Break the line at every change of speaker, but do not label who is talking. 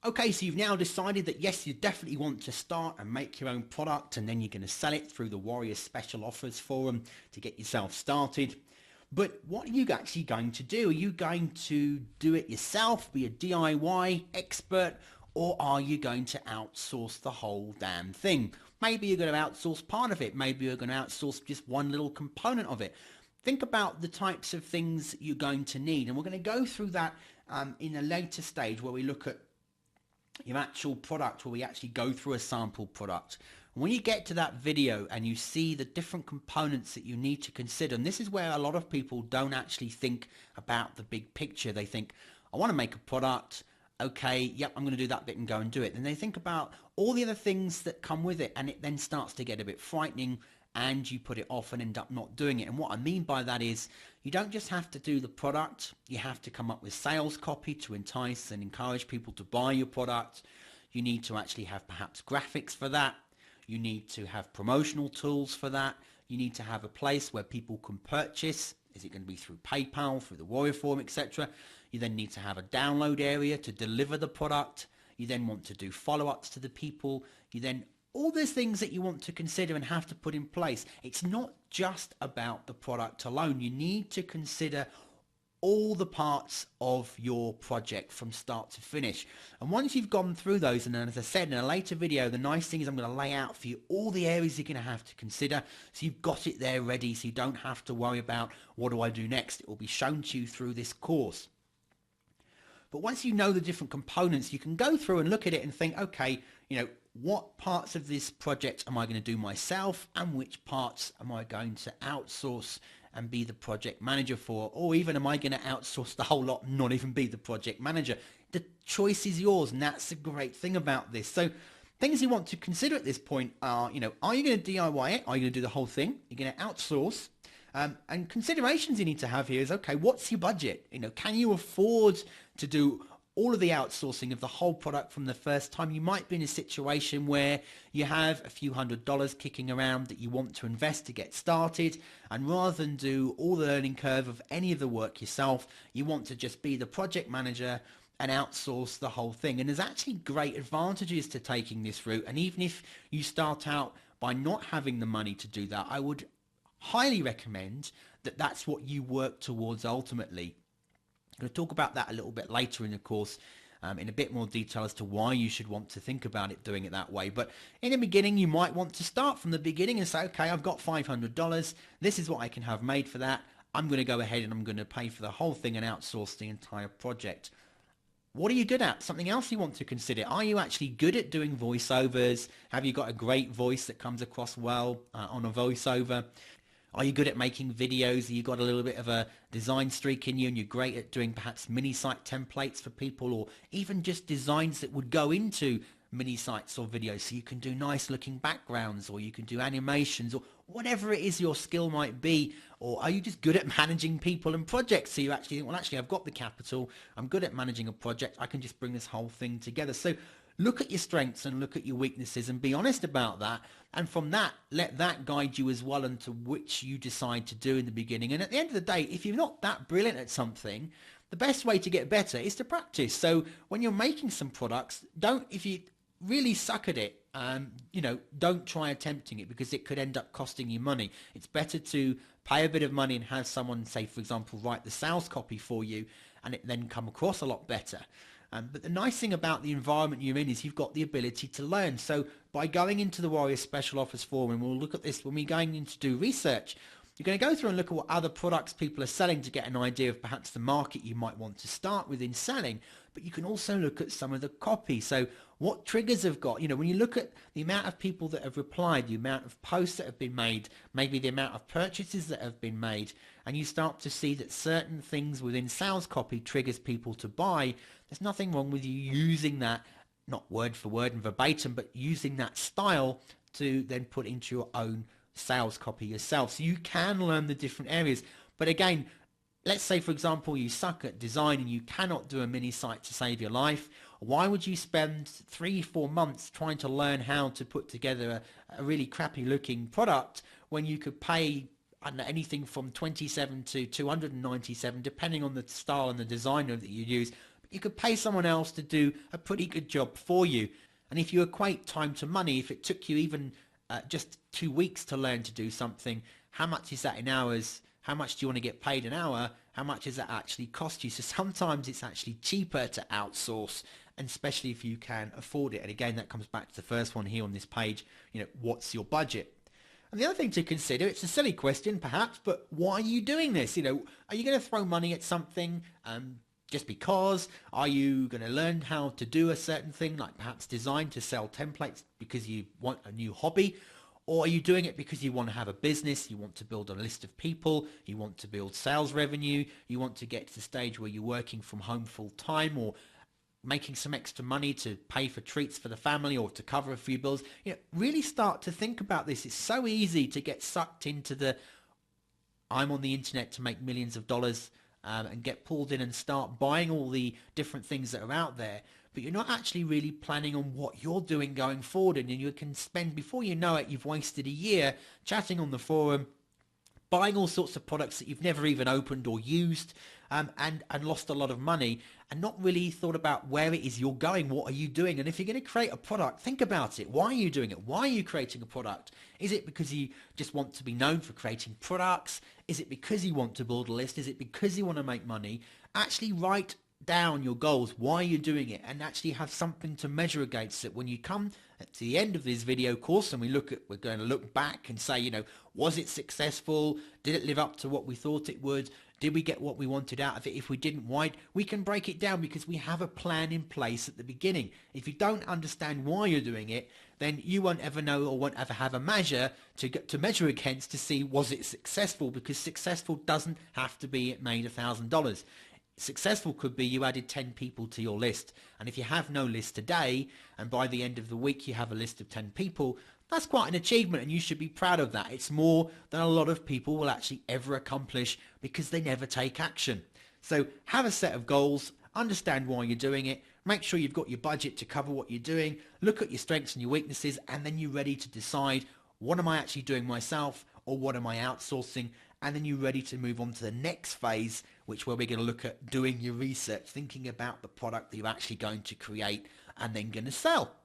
Okay, so you've now decided that yes, you definitely want to start and make your own product, and then you're going to sell it through the Warrior Special Offers Forum to get yourself started. But what are you actually going to do? Are you going to do it yourself, be a DIY expert, or are you going to outsource the whole damn thing? Maybe you're going to outsource part of it. Maybe you're going to outsource just one little component of it. Think about the types of things you're going to need, and we're going to go through that in a later stage where we look at your actual product, where we actually go through a sample product. When you get to that video and you see the different components that you need to consider, and this is where a lot of people don't actually think about the big picture. They think, I want to make a product, okay, yep, I'm going to do that bit and go and do it. And they think about all the other things that come with it, and it then starts to get a bit frightening, and you put it off and end up not doing it. And what I mean by that is you don't just have to do the product, you have to come up with sales copy to entice and encourage people to buy your product. You need to actually have perhaps graphics for that. You need to have promotional tools for that. You need to have a place where people can purchase. Is it going to be through PayPal, through the Warrior Forum, etc.? You then need to have a download area to deliver the product. You then want to do follow-ups to the people. You then all those things that you want to consider and have to put in place. It's not just about the product alone. You need to consider all the parts of your project from start to finish. And once you've gone through those, and then as I said in a later video, the nice thing is I'm going to lay out for you all the areas you're going to have to consider, so you've got it there ready, so you don't have to worry about what do I do next. It will be shown to you through this course. But once you know the different components, you can go through and look at it and think, okay, what parts of this project am I going to do myself, and which parts am I going to outsource and be the project manager for? Or even am I going to outsource the whole lot and not even be the project manager? The choice is yours, and that's the great thing about this. So things you want to consider at this point are, are you going to DIY it? Are you going to do the whole thing? You're going to outsource? And considerations you need to have here is, okay, what's your budget? Can you afford to do all of the outsourcing of the whole product from the first time? You might be in a situation where you have a few $100s kicking around that you want to invest to get started, and rather than do all the learning curve of any of the work yourself, you want to just be the project manager and outsource the whole thing. And there's actually great advantages to taking this route, and even if you start out by not having the money to do that, I would highly recommend that that's what you work towards ultimately. I'm going to talk about that a little bit later in the course in a bit more detail as to why you should want to think about it doing it that way. But in the beginning, you might want to start from the beginning and say, okay, I've got $500. This is what I can have made for that. I'm going to go ahead and I'm going to pay for the whole thing and outsource the entire project. What are you good at? Something else you want to consider. Are you actually good at doing voiceovers? Have you got a great voice that comes across well on a voiceover? Are you good at making videos? You got a little bit of a design streak in you and you're great at doing perhaps mini site templates for people, or even just designs that would go into mini sites or videos, so you can do nice looking backgrounds, or you can do animations, or whatever it is your skill might be? Or are you just good at managing people and projects, so you actually think, well, actually I've got the capital, I'm good at managing a project, I can just bring this whole thing together? So look at your strengths and look at your weaknesses and be honest about that. And from that, let that guide you as well into which you decide to do in the beginning. And at the end of the day, if you're not that brilliant at something, the best way to get better is to practice. So when you're making some products, if you really suck at it, don't try attempting it, because it could end up costing you money. It's better to pay a bit of money and have someone, say, for example, write the sales copy for you, and it then come across a lot better. But the nice thing about the environment you're in is you've got the ability to learn. So by going into the Warrior Special Offers Forum, and we'll look at this when we're going in to do research, you're going to go through and look at what other products people are selling to get an idea of perhaps the market you might want to start within selling. But you can also look at some of the copy. So what triggers have got, when you look at the amount of people that have replied, the amount of posts that have been made, maybe the amount of purchases that have been made, and you start to see that certain things within sales copy triggers people to buy, there's nothing wrong with you using that, not word for word and verbatim, but using that style to then put into your own sales copy yourself. So you can learn the different areas. But again, let's say, for example, you suck at design and you cannot do a mini site to save your life. Why would you spend 3-4 months trying to learn how to put together a really crappy looking product when you could pay anything from $27 to $297, depending on the style and the designer that you use? you could pay someone else to do a pretty good job for you. And if you equate time to money, if it took you even just 2 weeks to learn to do something, how much is that in hours? How much do you want to get paid an hour? How much does that actually cost you? So sometimes it's actually cheaper to outsource, and especially if you can afford it. And again, that comes back to the first one here on this page, what's your budget? And the other thing to consider, it's a silly question perhaps, but why are you doing this? Are you going to throw money at something just because? Are you going to learn how to do a certain thing, like perhaps design to sell templates because you want a new hobby? Or are you doing it because you want to have a business, you want to build a list of people, you want to build sales revenue, you want to get to the stage where you're working from home full time, or making some extra money to pay for treats for the family or to cover a few bills? Really start to think about this. It's so easy to get sucked into the I'm on the internet to make millions of dollars and get pulled in and start buying all the different things that are out there, but you're not actually really planning on what you're doing going forward. And you can spend, before you know it, you've wasted a year chatting on the forum, buying all sorts of products that you've never even opened or used, and lost a lot of money, and not really thought about where it is you're going. What are you doing? And if you're going to create a product, think about it. Why are you doing it? Why are you creating a product? Is it because you just want to be known for creating products? Is it because you want to build a list? Is it because you want to make money? Actually write down your goals, why you're doing it, and actually have something to measure against it. When you come to the end of this video course and we're going to look back and say, was it successful? Did it live up to what we thought it would? Did we get what we wanted out of it? If we didn't, why? We can break it down because we have a plan in place at the beginning. If you don't understand why you're doing it, then you won't ever know or won't ever have a measure to measure against to see, was it successful? Because successful doesn't have to be it made $1,000. Successful could be you added 10 people to your list. And if you have no list today, and by the end of the week you have a list of 10 people, that's quite an achievement, and you should be proud of that. It's more than a lot of people will actually ever accomplish because they never take action. So have a set of goals, understand why you're doing it, make sure you've got your budget to cover what you're doing, look at your strengths and your weaknesses, and then you're ready to decide, what am I actually doing myself, or what am I outsourcing? And then you're ready to move on to the next phase, where we're going to look at doing your research, thinking about the product that you're actually going to create and then going to sell.